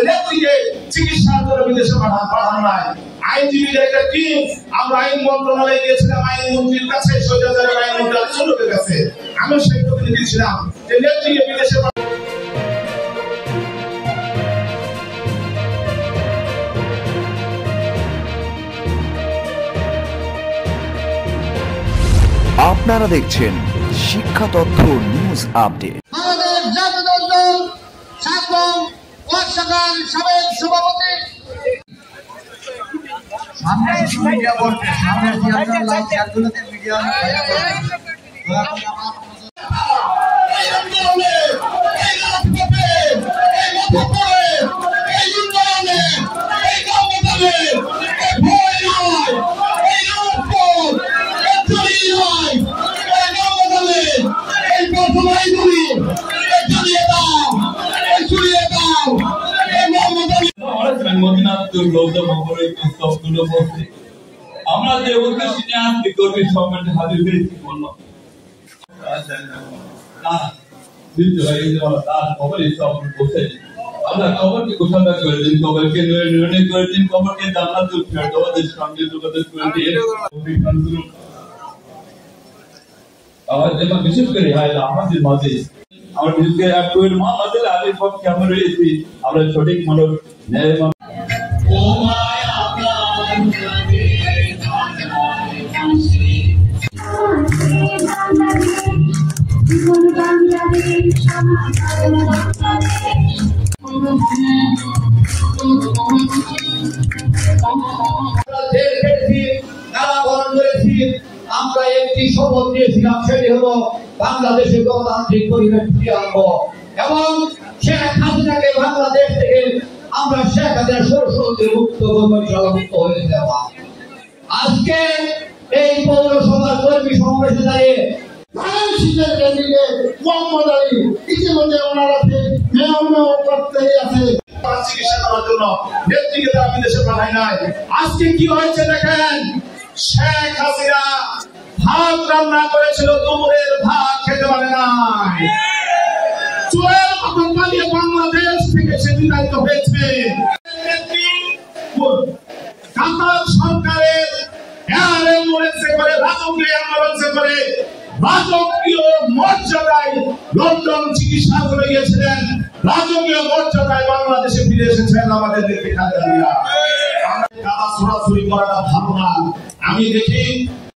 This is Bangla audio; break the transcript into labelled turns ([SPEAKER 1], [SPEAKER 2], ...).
[SPEAKER 1] নেত্রীকে চিকিৎসার জন্য বিদেশে পাঠানো হয়। আইনজীবীদের একটা টিম আমরা আইন মন্ত্রণালয়ে গিয়েছিলাম, আইনমন্ত্রীর কাছে, সৈয়দাবাদের আইনমন্ত্রী আলোচকের কাছে। আমি সেই প্রতিনিধি ছিলাম যে নেত্রীকে বিদেশে।
[SPEAKER 2] আপনারা দেখছেন শিক্ষা তথ্য নিউজ আপডেট।
[SPEAKER 3] আমাদের জাতীয় দল ছাত্র ওয়ার্কার সাবেক সভাপতি সামনে মিডিয়া বলতে সামনে লাইভ চ্যাটগুলোতে মিডিয়া
[SPEAKER 4] আমরা যে উদ্দেশ্য নিয়ে আসছি কর্মী সম্মেলনে হাজির হয়েছি বললাম আমরা খবরকে ঘোষণা করে দিন, খবরকে নির্ণয় করে দিন, খবরকে জান্নাতুল ফেরদাউসের সঙ্গে যোগাযোগ করে দিয়ে আমার বিশেষ করে আমাদের মাঝে আমরা বিশেষ করে আমাদের আগের পক্ষে আমরা রয়েছি, আমরা সঠিক মানব ন্যায়
[SPEAKER 3] আমরা একটি শপথ নিয়েছিলাম, সেটি হলো বাংলাদেশে গণতান্ত্রিক পরিবেশ ফিরিয়ে আনবো এবং শেখ হাসিনাকে বাংলাদেশ থেকে আমরা শেখ হাসিনা ষড়যন্ত্রের মুক্ত মুক্ত হয়ে দেওয়া। আজকে এই পৌরসভার কর্মী সমাবেশে দাঁড়িয়ে ইতিমধ্যে ওনারা করতেই আছে
[SPEAKER 1] চিকিৎসা করার জন্য নেত্রীকে তারা বিদেশে পাঠায় নাই। আজকে কি হয়েছে দেখেন, শেখ হাসিনা ভাত রান্না করেছিল, দুপুরের ভাত খেতে পারে নাই, চোরের মতন পালিয়ে বাংলাদেশ থেকে সে বিতাড়িত হয়েছে। কাতার সরকারের রাজকীয় মর্যাদায় লন্ডন চিকিৎসা করে গিয়েছিলেন, রাজকীয় মর্যাদায় বাংলাদেশে ফিরে এসেছেন আমাদের নেত্রী খালেদা জিয়া। সরাসরি করাটা ভালো না। আমি দেখি